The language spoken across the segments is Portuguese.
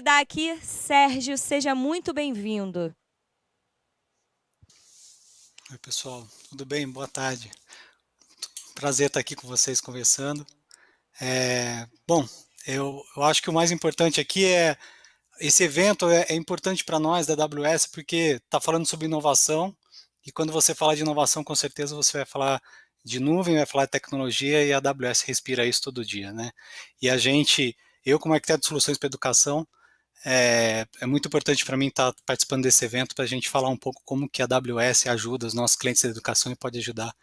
convidar aqui Sérgio, seja muito bem-vindo. Oi, pessoal, tudo bem? Boa tarde. Prazer estar aqui com vocês conversando. Bom, eu acho que o mais importante aqui esse evento é importante para nós da AWS porque está falando sobre inovação e quando você fala de inovação, com certeza você vai falar de nuvem, vai falar de tecnologia e a AWS respira isso todo dia, né? E eu como arquiteto de soluções para educação, é muito importante para mim estar participando desse evento para a gente falar um pouco como que a AWS ajuda os nossos clientes de educação e pode ajudar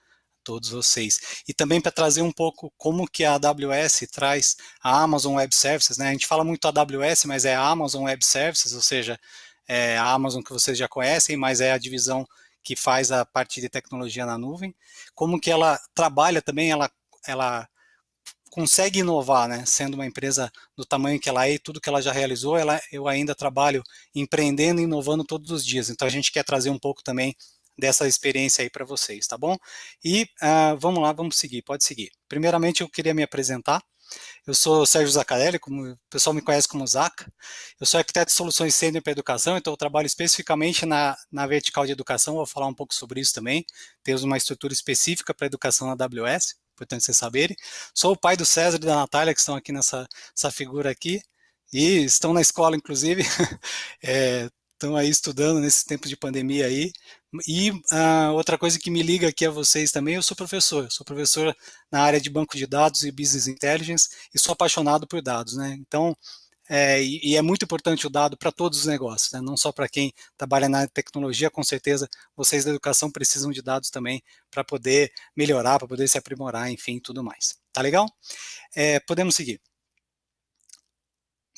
todos vocês. E também para trazer um pouco como que a AWS traz a Amazon Web Services, né? A gente fala muito AWS, mas é a Amazon Web Services, ou seja, é a Amazon que vocês já conhecem, mas é a divisão que faz a parte de tecnologia na nuvem. Como que ela trabalha também, ela consegue inovar, né? Sendo uma empresa do tamanho que ela é e tudo que ela já realizou, eu ainda trabalho empreendendo e inovando todos os dias. Então a gente quer trazer um pouco também dessa experiência aí para vocês, tá bom? E vamos lá, vamos seguir, pode seguir. Primeiramente eu queria me apresentar. Eu sou o Sérgio Zaccarelli, como o pessoal me conhece como Zaca. Eu sou arquiteto de soluções sênior para educação, então eu trabalho especificamente na vertical de educação, vou falar um pouco sobre isso também. Temos uma estrutura específica para educação na AWS, importante vocês saberem. Sou o pai do César e da Natália, que estão aqui nessa figura aqui, e estão na escola, inclusive, estão aí estudando nesses tempos de pandemia aí. E outra coisa que me liga aqui a vocês também, eu sou professor na área de banco de dados e business intelligence e sou apaixonado por dados, né? Então, e é muito importante o dado para todos os negócios, né? Não só para quem trabalha na tecnologia, com certeza vocês da educação precisam de dados também para poder melhorar, para poder se aprimorar, enfim, tudo mais. Tá legal? Podemos seguir.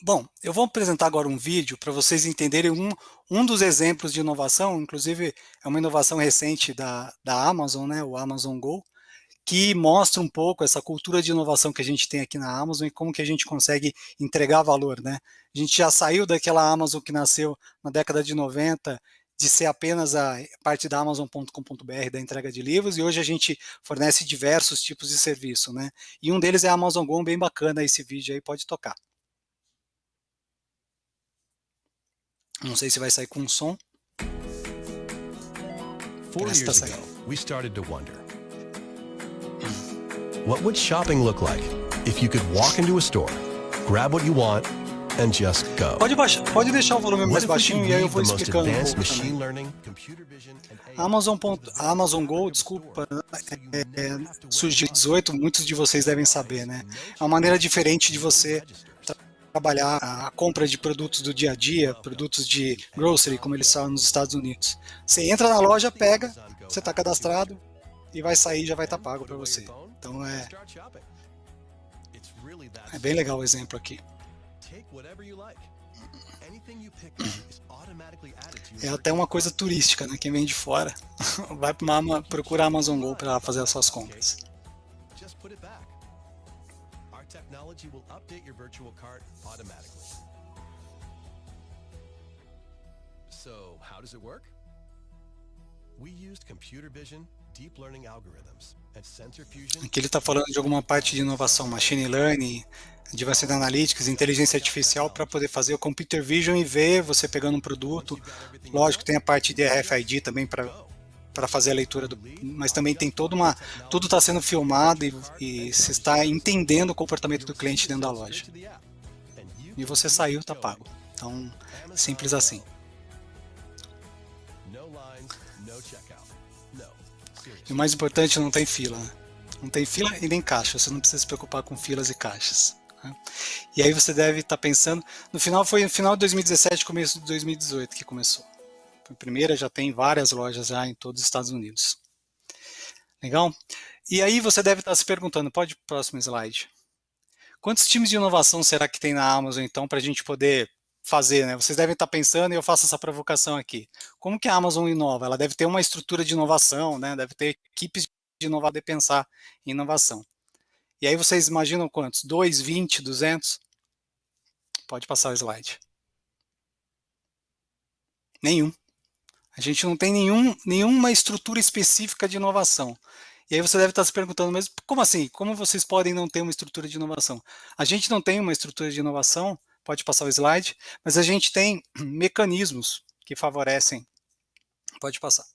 Bom, eu vou apresentar agora um vídeo para vocês entenderem um dos exemplos de inovação, inclusive é uma inovação recente da Amazon, né, o Amazon Go, que mostra um pouco essa cultura de inovação que a gente tem aqui na Amazon e como que a gente consegue entregar valor, né? A gente já saiu daquela Amazon que nasceu na década de 90, de ser apenas a parte da Amazon.com.br da entrega de livros, e hoje a gente fornece diversos tipos de serviço, né? E um deles é a Amazon Go, bem bacana esse vídeo aí, pode tocar. Não sei se vai sair com som. 4 years ago, we started to wonder, what would shopping look like if you could walk into a store, grab what you want, and just go? Pode deixar o volume mais What if we baixinho could e aí eu weave vou the most explicando um advanced pouco também. machine learning, computer vision, and AI A Amazon Go, desculpa, surgiu em 2018, muitos de vocês devem saber, né? É uma maneira diferente de você trabalhar a compra de produtos do dia a dia, produtos de grocery, como eles falam nos Estados Unidos. Você entra na loja, pega, você está cadastrado e vai sair, já vai estar pago para você. Então é bem legal o exemplo aqui. É até uma coisa turística, né? Quem vem de fora vai procura a Amazon Go para fazer as suas compras. Technology will update your virtual cart automatically. So, how does it work? We used computer vision, deep learning algorithms, and sensor fusion. Aqui ele está falando de alguma parte de inovação, machine learning, Advanced Analytics, inteligência artificial para poder fazer o computer vision e ver você pegando um produto. Lógico, tem a parte de RFID também para fazer a leitura, mas também tem tudo está sendo filmado e se está entendendo o comportamento do cliente dentro da loja. E você saiu, está pago. Então, simples assim. E o mais importante, não tem fila, né? Não tem fila e nem caixa, você não precisa se preocupar com filas e caixas. Né? E aí você deve estar pensando, foi no final de 2017, começo de 2018 que começou. A primeira já tem várias lojas já em todos os Estados Unidos. Legal? E aí você deve estar se perguntando, pode ir para o próximo slide. Quantos times de inovação será que tem na Amazon, então, para a gente poder fazer, né? Vocês devem estar pensando, e eu faço essa provocação aqui. Como que a Amazon inova? Ela deve ter uma estrutura de inovação, né? Deve ter equipes de inovar, de pensar em inovação. E aí vocês imaginam quantos? 2, 20, 200? Pode passar o slide. Nenhum. A gente não tem nenhuma estrutura específica de inovação. E aí você deve estar se perguntando, mas como assim? Como vocês podem não ter uma estrutura de inovação? A gente não tem uma estrutura de inovação pode passar o slide, mas a gente tem mecanismos que favorecem, pode passar.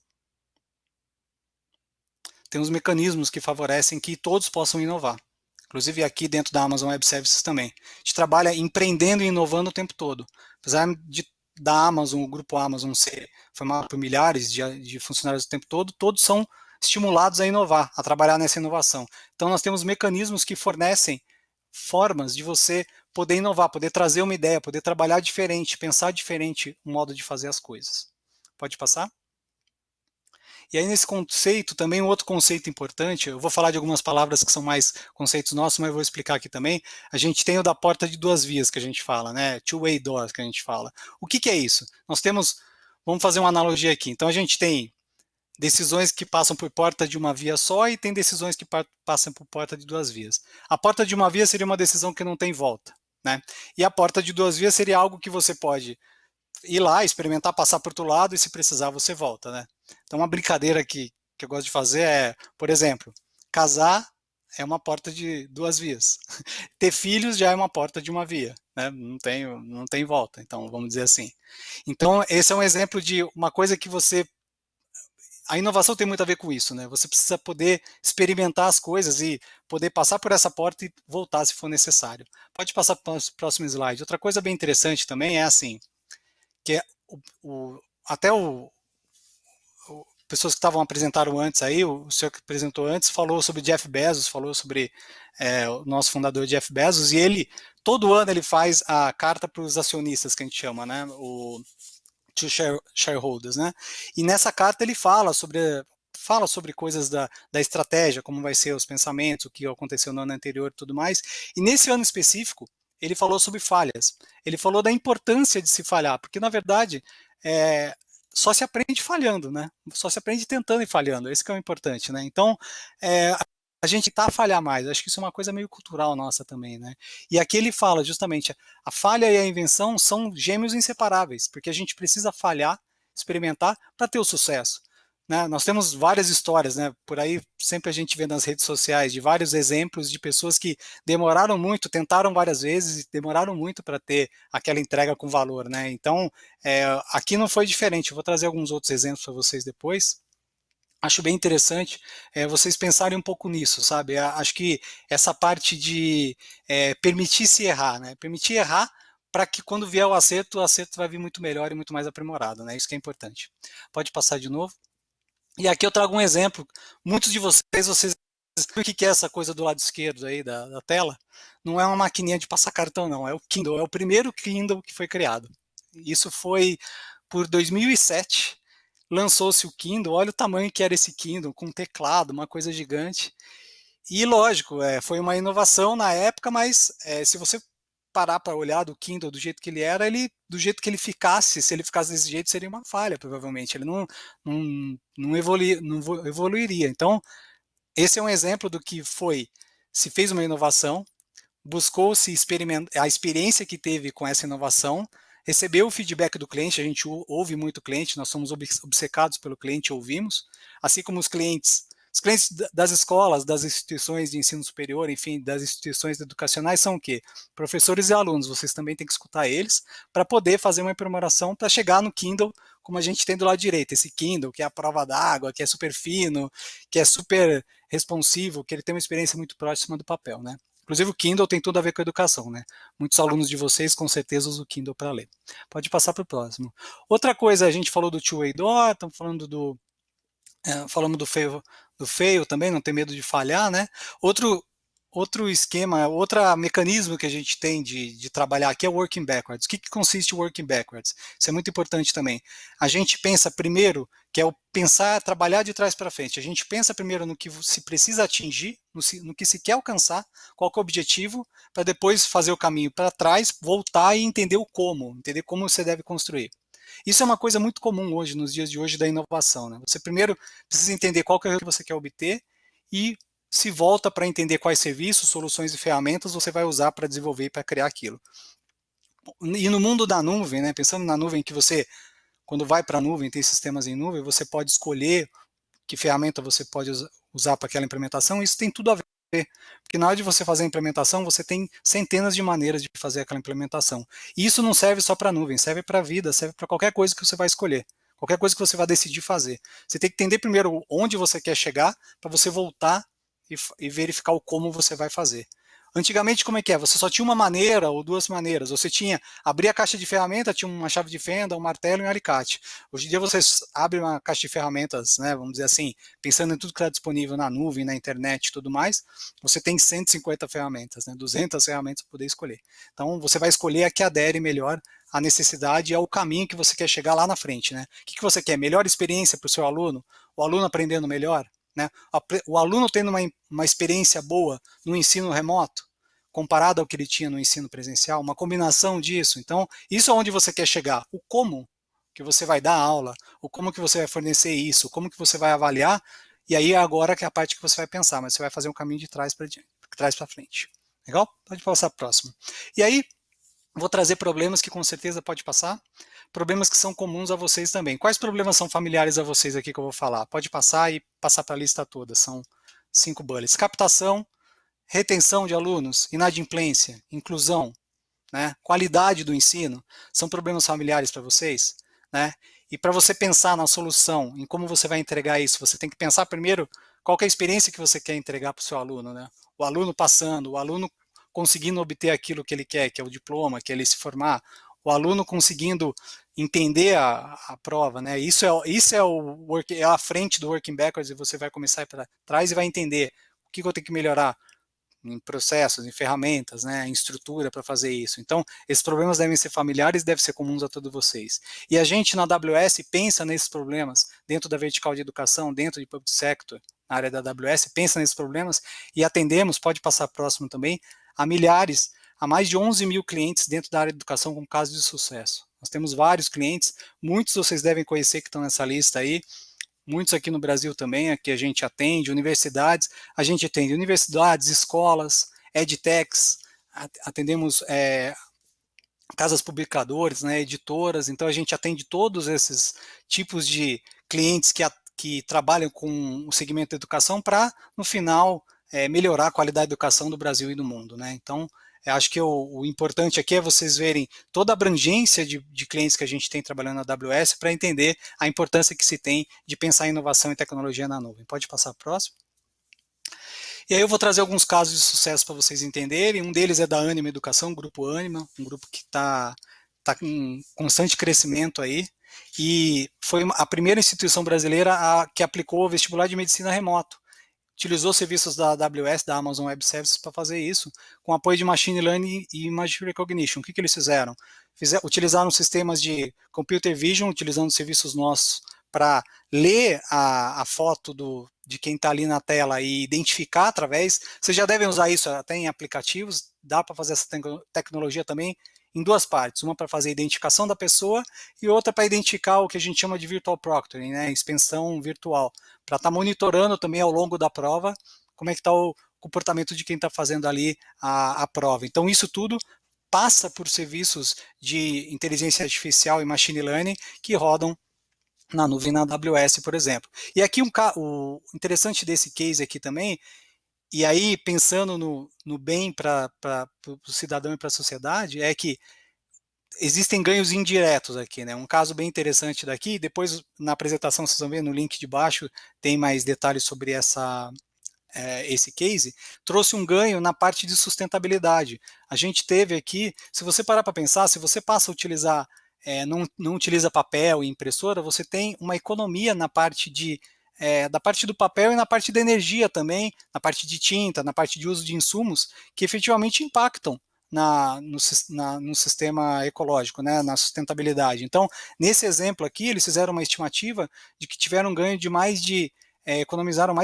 Tem uns mecanismos que favorecem que todos possam inovar. Inclusive aqui dentro da Amazon Web Services também. A gente trabalha empreendendo e inovando o tempo todo. Apesar da Amazon, o grupo Amazon ser formado por milhares de funcionários o tempo todo, todos são estimulados a inovar, a trabalhar nessa inovação. Então nós temos mecanismos que fornecem formas de você poder inovar, poder trazer uma ideia, poder trabalhar diferente, pensar diferente o modo de fazer as coisas. Pode passar? E aí nesse conceito, também um outro conceito importante, eu vou falar de algumas palavras que são mais conceitos nossos, mas eu vou explicar aqui também. A gente tem o da porta de duas vias que a gente fala, né? Two-way door que a gente fala. O que é isso? Nós temos, vamos fazer uma analogia aqui. Então a gente tem decisões que passam por porta de uma via só e tem decisões que passam por porta de duas vias. A porta de uma via seria uma decisão que não tem volta, né? E a porta de duas vias seria algo que você pode ir lá, experimentar, passar para o outro lado e se precisar você volta, né? Então uma brincadeira que eu gosto de fazer é, por exemplo, casar é uma porta de duas vias. Ter filhos já é uma porta de uma via, né? Não tem volta, então vamos dizer assim. Então esse é um exemplo de uma coisa que você... A inovação tem muito a ver com isso, né? Você precisa poder experimentar as coisas e poder passar por essa porta e voltar se for necessário. Pode passar para o próximo slide. Outra coisa bem interessante também é assim, que é até pessoas que estavam apresentaram antes aí, o senhor que apresentou antes falou sobre Jeff Bezos, falou sobre o nosso fundador Jeff Bezos, e ele, todo ano ele faz a carta para os acionistas, que a gente chama, né, o to shareholders, né, e nessa carta ele fala sobre coisas da estratégia, como vai ser os pensamentos, o que aconteceu no ano anterior e tudo mais, e nesse ano específico, ele falou sobre falhas, ele falou da importância de se falhar, porque na verdade, só se aprende falhando, né? Só se aprende tentando e falhando, esse que é o importante, né? Então, a gente tá a falhar mais, acho que isso é uma coisa meio cultural nossa também, né? E aqui ele fala justamente, a falha e a invenção são gêmeos inseparáveis, porque a gente precisa falhar, experimentar para ter o sucesso. Né? Nós temos várias histórias, né? Por aí sempre a gente vê nas redes sociais de vários exemplos de pessoas que demoraram muito, tentaram várias vezes e demoraram muito para ter aquela entrega com valor, né? Então, aqui não foi diferente. Eu vou trazer alguns outros exemplos para vocês depois. Acho bem interessante vocês pensarem um pouco nisso, sabe? Acho que essa parte de permitir se errar, né? Permitir errar para que quando vier o acerto vai vir muito melhor e muito mais aprimorado, né? Isso que é importante. Pode passar de novo. E aqui eu trago um exemplo. Muitos de vocês sabem o que é essa coisa do lado esquerdo aí da tela? Não é uma maquininha de passar cartão, não. É o Kindle. É o primeiro Kindle que foi criado. Isso foi por 2007. Lançou-se o Kindle. Olha o tamanho que era esse Kindle, com teclado, uma coisa gigante. E lógico, foi uma inovação na época, mas se você parar para olhar do Kindle do jeito que ele era, do jeito que ele ficasse, se ele ficasse desse jeito, seria uma falha, provavelmente. Ele não evoluiria. Então, esse é um exemplo do que se fez uma inovação, buscou-se a experiência que teve com essa inovação, recebeu o feedback do cliente, a gente ouve muito o cliente, nós somos obcecados pelo cliente, ouvimos, assim como os clientes das escolas, das instituições de ensino superior, enfim, das instituições educacionais são o quê? Professores e alunos, vocês também têm que escutar eles para poder fazer uma aprimoração para chegar no Kindle, como a gente tem do lado direito, esse Kindle que é a prova d'água, que é super fino, que é super responsivo, que ele tem uma experiência muito próxima do papel, né? Inclusive o Kindle tem tudo a ver com a educação, né? Muitos alunos de vocês com certeza usam o Kindle para ler. Pode passar para o próximo. Outra coisa, a gente falou do two-way door, estamos falando falamos do fail também, não ter medo de falhar, né? Outro esquema, outro mecanismo que a gente tem de trabalhar aqui é o working backwards. O que consiste o working backwards? Isso é muito importante também. A gente pensa primeiro, que é o trabalhar de trás para frente. A gente pensa primeiro no que se precisa atingir, no que se quer alcançar, qual que é o objetivo, para depois fazer o caminho para trás, voltar e entender entender como você deve construir. Isso é uma coisa muito comum hoje, nos dias de hoje da inovação, né? Você primeiro precisa entender qual que é o que você quer obter e se volta para entender quais serviços, soluções e ferramentas você vai usar para desenvolver e para criar aquilo. E no mundo da nuvem, né, pensando na nuvem que você, quando vai para a nuvem, tem sistemas em nuvem, você pode escolher que ferramenta você pode usar para aquela implementação, isso tem tudo a ver Porque na hora de você fazer a implementação, você tem centenas de maneiras de fazer aquela implementação. E isso não serve só para a nuvem, serve para a vida, serve para qualquer coisa que você vai escolher. Qualquer coisa que você vai decidir fazer. Você tem que entender primeiro onde você quer chegar, para você voltar e verificar o como você vai fazer. Antigamente, como é que é? Você só tinha uma maneira ou duas maneiras. Você tinha, abrir a caixa de ferramenta, tinha uma chave de fenda, um martelo e um alicate. Hoje em dia você abre uma caixa de ferramentas, né, vamos dizer assim, pensando em tudo que está disponível na nuvem, na internet e tudo mais, você tem 150 ferramentas, né, 200 ferramentas para poder escolher. Então, você vai escolher a que adere melhor à necessidade e ao caminho que você quer chegar lá na frente. Né? O que você quer? Melhor experiência para o seu aluno? O aluno aprendendo melhor? Né? O aluno tendo uma experiência boa no ensino remoto, comparado ao que ele tinha no ensino presencial, uma combinação disso. Então, isso é onde você quer chegar. O como que você vai dar aula, o como que você vai fornecer isso, como que você vai avaliar, e aí agora que é a parte que você vai pensar, mas você vai fazer um caminho de trás para frente. Legal? Pode passar para o próximo. E aí, vou trazer problemas que com certeza pode passar, problemas que são comuns a vocês também. Quais problemas são familiares a vocês aqui que eu vou falar? Pode passar e passar para a lista toda, são 5 bullets. Captação, retenção de alunos, inadimplência, inclusão, né? Qualidade do ensino, são problemas familiares para vocês? Né? E para você pensar na solução, em como você vai entregar isso, você tem que pensar primeiro qual que é a experiência que você quer entregar para o seu aluno. Né? O aluno passando, o aluno conseguindo obter aquilo que ele quer, que é o diploma, que é ele se formar, o aluno conseguindo entender a prova, né? Isso é a frente do working backwards, e você vai começar para trás e vai entender o que eu tenho que melhorar em processos, em ferramentas, né, em estrutura para fazer isso. Então, esses problemas devem ser familiares, devem ser comuns a todos vocês. E a gente na AWS pensa nesses problemas dentro da vertical de educação, dentro de Public Sector, na área da AWS, pensa nesses problemas e atendemos, pode passar próximo também, a mais de 11 mil clientes dentro da área de educação com casos de sucesso. Nós temos vários clientes, muitos vocês devem conhecer que estão nessa lista aí, muitos aqui no Brasil também, aqui a gente atende, universidades, escolas, edtechs, atendemos casas publicadoras, né, editoras, então a gente atende todos esses tipos de clientes que trabalham com o segmento da educação para, no final, melhorar a qualidade da educação do Brasil e do mundo. Né? Então, eu acho que o importante aqui é vocês verem toda a abrangência de clientes que a gente tem trabalhando na AWS para entender a importância que se tem de pensar em inovação e tecnologia na nuvem. Pode passar para o próximo? E aí eu vou trazer alguns casos de sucesso para vocês entenderem. Um deles é da Anima Educação, o Grupo Anima, um grupo que está em constante crescimento aí. E foi a primeira instituição brasileira que aplicou o vestibular de medicina remoto. Utilizou serviços da AWS, da Amazon Web Services, para fazer isso, com apoio de Machine Learning e Image Recognition. O que eles fizeram? Utilizaram sistemas de Computer Vision, utilizando serviços nossos, para ler a foto de quem está ali na tela e identificar através. Vocês já devem usar isso até em aplicativos, dá para fazer essa tecnologia também em duas partes, uma para fazer a identificação da pessoa e outra para identificar o que a gente chama de virtual proctoring, né, expensão virtual, para estar monitorando também ao longo da prova como é que está o comportamento de quem está fazendo ali a prova. Então isso tudo passa por serviços de inteligência artificial e machine learning que rodam na nuvem na AWS, por exemplo. E aqui o interessante desse case aqui também, e aí pensando no bem para o cidadão e para a sociedade, é que existem ganhos indiretos aqui, né? Um caso bem interessante daqui, depois na apresentação vocês vão ver no link de baixo, tem mais detalhes sobre esse case, trouxe um ganho na parte de sustentabilidade. A gente teve aqui, se você parar para pensar, se você passa a utilizar, não utiliza papel e impressora, você tem uma economia na parte da parte do papel e na parte da energia também, na parte de tinta, na parte de uso de insumos, que efetivamente impactam no sistema ecológico, né, na sustentabilidade. Então, nesse exemplo aqui, eles fizeram uma estimativa de que tiveram um ganho de economizaram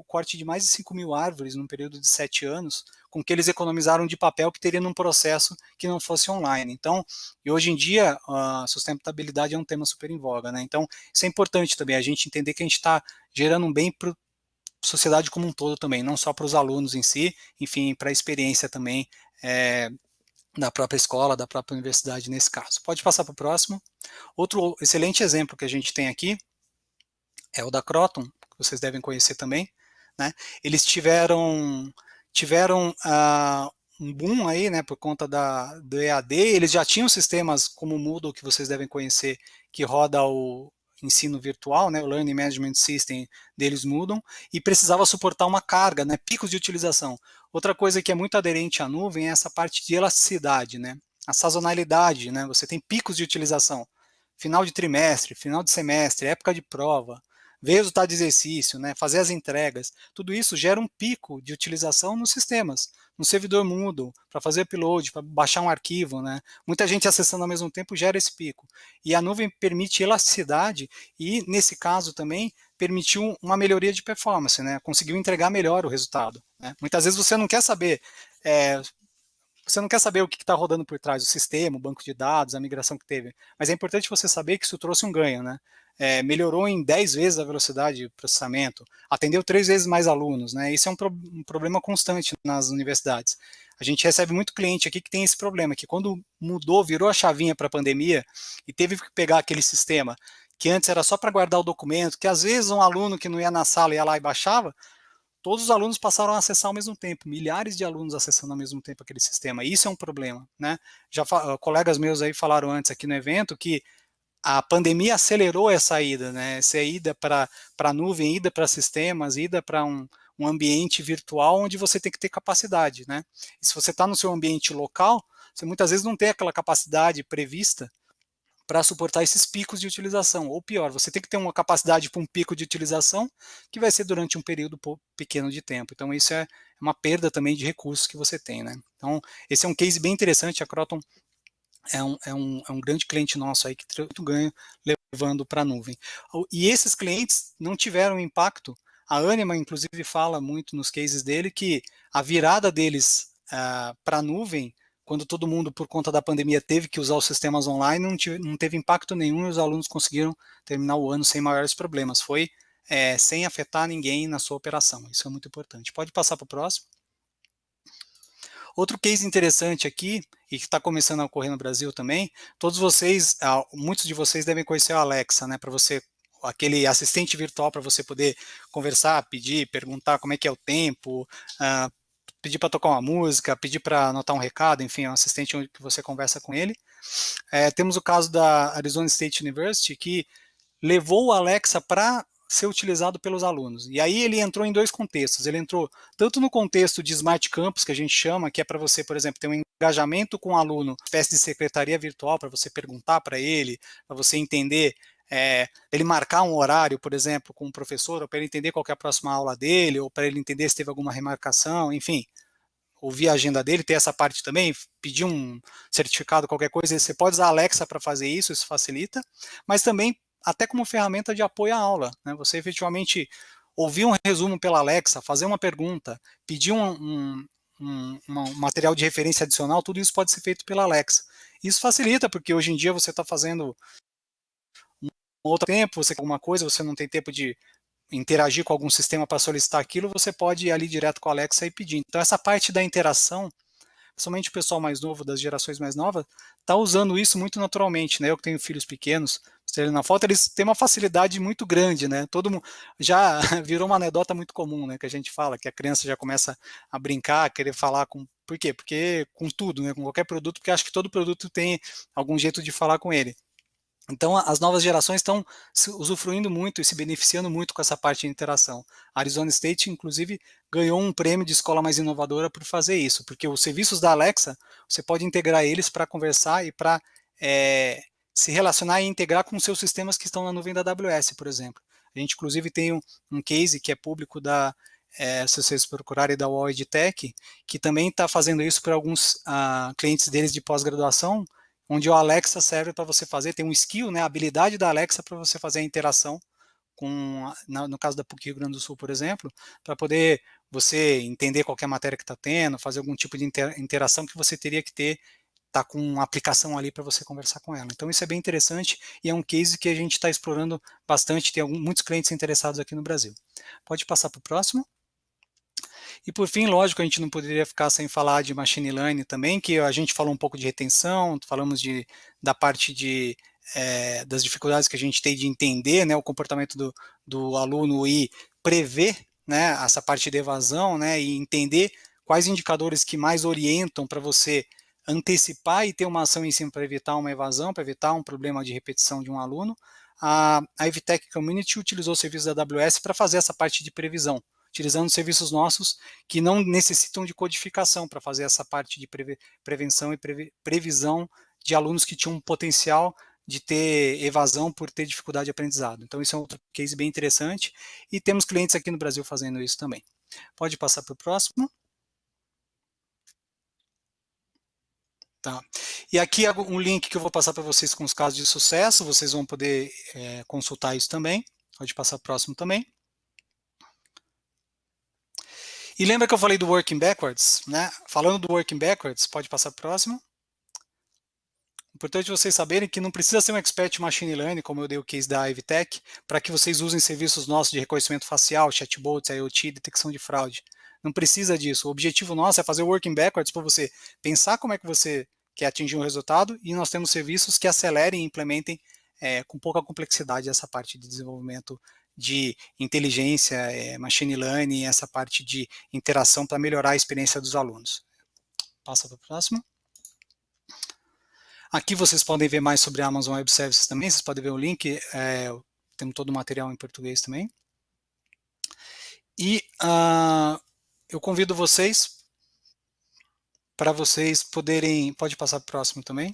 corte de mais de 5 mil árvores num período de 7 anos, com que eles economizaram de papel que teria num processo que não fosse online. Então, e hoje em dia, a sustentabilidade é um tema super em voga, né? Então, isso é importante também, a gente entender que a gente está gerando um bem para a sociedade como um todo também, não só para os alunos em si, enfim, para a experiência também da própria escola, da própria universidade nesse caso. Pode passar para o próximo. Outro excelente exemplo que a gente tem aqui é o da Croton, que vocês devem conhecer também, né? Eles tiveram um boom aí, né, por conta do EAD. Eles já tinham sistemas como o Moodle, que vocês devem conhecer, que roda o ensino virtual, né, o Learning Management System deles mudam, e precisava suportar uma carga, né, picos de utilização. Outra coisa que é muito aderente à nuvem é essa parte de elasticidade, né, a sazonalidade, né, você tem picos de utilização, final de trimestre, final de semestre, época de prova, ver resultado de exercício, né, fazer as entregas, tudo isso gera um pico de utilização nos sistemas, no servidor Moodle, para fazer upload, para baixar um arquivo, né? Muita gente acessando ao mesmo tempo gera esse pico. E a nuvem permite elasticidade e, nesse caso também, permitiu uma melhoria de performance, né? Conseguiu entregar melhor o resultado, né? Muitas vezes você não quer saber o que está rodando por trás, o sistema, o banco de dados, a migração que teve, mas é importante você saber que isso trouxe um ganho, né? Melhorou em 10 vezes a velocidade de processamento, atendeu 3 vezes mais alunos, né? Isso é um problema constante nas universidades. A gente recebe muito cliente aqui que tem esse problema, que quando mudou, virou a chavinha para a pandemia e teve que pegar aquele sistema que antes era só para guardar o documento, que às vezes um aluno que não ia na sala ia lá e baixava, todos os alunos passaram a acessar ao mesmo tempo, milhares de alunos acessando ao mesmo tempo aquele sistema. E isso é um problema, né? Colegas meus aí falaram antes aqui no evento que a pandemia acelerou essa ida, né? Essa ida para a nuvem, ida para sistemas, ida para um ambiente virtual onde você tem que ter capacidade, né? E se você está no seu ambiente local, você muitas vezes não tem aquela capacidade prevista para suportar esses picos de utilização. Ou pior, você tem que ter uma capacidade para um pico de utilização que vai ser durante um período pequeno de tempo. Então, isso é uma perda também de recursos que você tem, né? Então, esse é um case bem interessante. A Croton é um grande cliente nosso aí que tem muito ganho levando para a nuvem. E esses clientes não tiveram impacto. A Anima, inclusive, fala muito nos cases dele que a virada deles para a nuvem, quando todo mundo, por conta da pandemia, teve que usar os sistemas online, não teve impacto nenhum e os alunos conseguiram terminar o ano sem maiores problemas. Foi sem afetar ninguém na sua operação. Isso é muito importante. Pode passar para o próximo. Outro case interessante aqui, e que está começando a ocorrer no Brasil também, muitos de vocês devem conhecer o Alexa, né, para você, aquele assistente virtual para você poder conversar, pedir, perguntar como é que é o tempo, pedir para tocar uma música, pedir para anotar um recado, enfim, é um assistente que você conversa com ele. Temos o caso da Arizona State University, que levou o Alexa para ser utilizado pelos alunos. E aí ele entrou em dois contextos. Ele entrou tanto no contexto de Smart Campus, que a gente chama, que é para você, por exemplo, ter um engajamento com o aluno, uma espécie de secretaria virtual para você perguntar para ele, para você entender, ele marcar um horário, por exemplo, com o professor, ou para ele entender qual é a próxima aula dele, ou para ele entender se teve alguma remarcação, enfim, ouvir a agenda dele, ter essa parte também, pedir um certificado, qualquer coisa, você pode usar a Alexa para fazer isso facilita, mas também até como ferramenta de apoio à aula, né? Você efetivamente ouvir um resumo pela Alexa, fazer uma pergunta, pedir um material de referência adicional, tudo isso pode ser feito pela Alexa. Isso facilita, porque hoje em dia você está fazendo um outro tempo, você quer alguma coisa, você não tem tempo de interagir com algum sistema para solicitar aquilo, você pode ir ali direto com a Alexa e pedir. Então essa parte da interação, principalmente o pessoal mais novo, das gerações mais novas, está usando isso muito naturalmente, né? Eu que tenho filhos pequenos, na foto, eles têm uma facilidade muito grande, né? Todo mundo já virou uma anedota muito comum, né? Que a gente fala, que a criança já começa a brincar, a querer falar com. Por quê? Porque com tudo, né? Com qualquer produto, porque acho que todo produto tem algum jeito de falar com ele. Então, as novas gerações estão usufruindo muito e se beneficiando muito com essa parte de interação. A Arizona State, inclusive, ganhou um prêmio de escola mais inovadora por fazer isso, porque os serviços da Alexa, você pode integrar eles para conversar e para se relacionar e integrar com seus sistemas que estão na nuvem da AWS, por exemplo. A gente, inclusive, tem um case que é público se vocês procurarem, da UOL EdTech, que também está fazendo isso para alguns clientes deles de pós-graduação, onde o Alexa serve para você fazer, tem um skill, né, a habilidade da Alexa para você fazer a interação no caso da PUC Rio Grande do Sul, por exemplo, para poder você entender qualquer matéria que está tendo, fazer algum tipo de interação que você teria que tá com uma aplicação ali para você conversar com ela. Então isso é bem interessante e é um case que a gente está explorando bastante, tem muitos clientes interessados aqui no Brasil. Pode passar para o próximo. E por fim, lógico, a gente não poderia ficar sem falar de machine learning também, que a gente falou um pouco de retenção, falamos da parte das dificuldades que a gente tem de entender, né, o comportamento do aluno e prever, né, essa parte de evasão, né, e entender quais indicadores que mais orientam para você antecipar e ter uma ação em cima para evitar uma evasão, para evitar um problema de repetição de um aluno. A EVTech Community utilizou o serviço da AWS para fazer essa parte de previsão, utilizando serviços nossos que não necessitam de codificação para fazer essa parte de prevenção e previsão de alunos que tinham um potencial de ter evasão por ter dificuldade de aprendizado. Então, isso é outro case bem interessante e temos clientes aqui no Brasil fazendo isso também. Pode passar para o próximo. Tá. E aqui um link que eu vou passar para vocês com os casos de sucesso, vocês vão poder consultar isso também. Pode passar para o próximo também. E lembra que eu falei do Working Backwards, né? Falando do Working Backwards, pode passar para o próximo. Importante vocês saberem que não precisa ser um expert em Machine Learning, como eu dei o case da EVTech, para que vocês usem serviços nossos de reconhecimento facial, chatbots, IoT, detecção de fraude. Não precisa disso. O objetivo nosso é fazer o Working Backwards para você pensar como é que você quer atingir um resultado e nós temos serviços que acelerem e implementem com pouca complexidade essa parte de desenvolvimento de inteligência, Machine Learning, essa parte de interação para melhorar a experiência dos alunos. Passa para o próximo. Aqui vocês podem ver mais sobre a Amazon Web Services também, vocês podem ver o link, temos todo o material em português também. E eu convido vocês para vocês poderem, pode passar para o próximo também.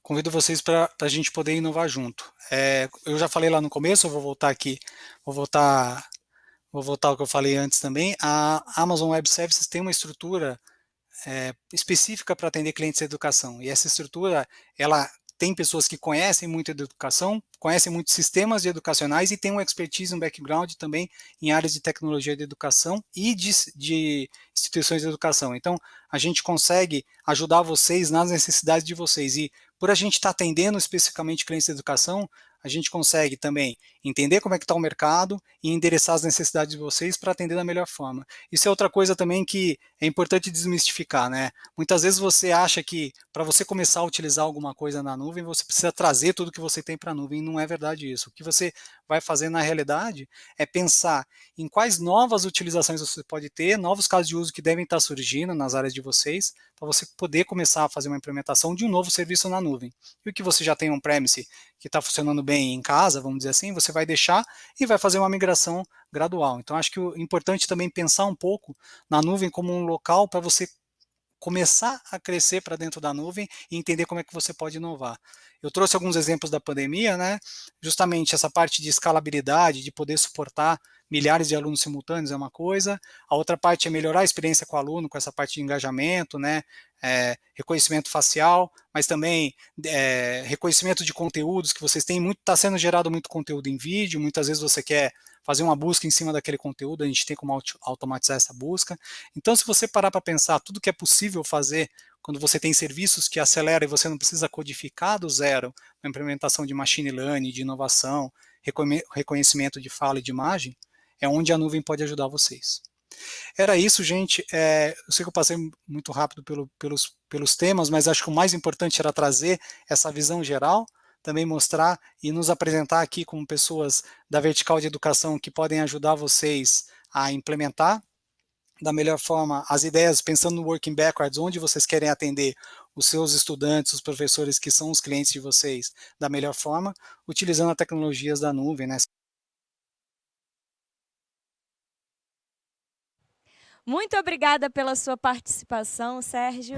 Convido vocês para a gente poder inovar junto. Eu já falei lá no começo, eu vou voltar aqui, vou voltar ao que eu falei antes também. A Amazon Web Services tem uma estrutura específica para atender clientes de educação. E essa estrutura, ela tem pessoas que conhecem muito de educação, conhecem muitos sistemas educacionais e tem uma expertise, um background também em áreas de tecnologia de educação e de instituições de educação. Então, a gente consegue ajudar vocês nas necessidades de vocês. E por a gente estar atendendo especificamente clientes de educação, a gente consegue também entender como é que está o mercado e endereçar as necessidades de vocês para atender da melhor forma. Isso é outra coisa também que é importante desmistificar, né? Muitas vezes você acha que para você começar a utilizar alguma coisa na nuvem, você precisa trazer tudo que você tem para a nuvem, e não é verdade isso. O que você vai fazer na realidade é pensar em quais novas utilizações você pode ter, novos casos de uso que devem estar surgindo nas áreas de vocês, para você poder começar a fazer uma implementação de um novo serviço na nuvem. E o que você já tem on-premise que está funcionando bem em casa, vamos dizer assim, você vai deixar e vai fazer uma migração gradual. Então, acho que o importante também é pensar um pouco na nuvem como um local para você começar a crescer para dentro da nuvem e entender como é que você pode inovar. Eu trouxe alguns exemplos da pandemia, né? Justamente essa parte de escalabilidade, de poder suportar milhares de alunos simultâneos é uma coisa, a outra parte é melhorar a experiência com o aluno, com essa parte de engajamento, né? Reconhecimento facial, mas também reconhecimento de conteúdos que vocês têm, está sendo gerado muito conteúdo em vídeo, muitas vezes você quer fazer uma busca em cima daquele conteúdo, a gente tem como automatizar essa busca. Então, se você parar para pensar tudo que é possível fazer quando você tem serviços que aceleram e você não precisa codificar do zero, a implementação de machine learning, de inovação, reconhecimento de fala e de imagem, é onde a nuvem pode ajudar vocês. Era isso, gente. Eu sei que eu passei muito rápido pelos temas, mas acho que o mais importante era trazer essa visão geral, também mostrar e nos apresentar aqui como pessoas da vertical de educação que podem ajudar vocês a implementar da melhor forma as ideias, pensando no working backwards, onde vocês querem atender os seus estudantes, os professores que são os clientes de vocês da melhor forma, utilizando as tecnologias da nuvem, né? Muito obrigada pela sua participação, Sérgio.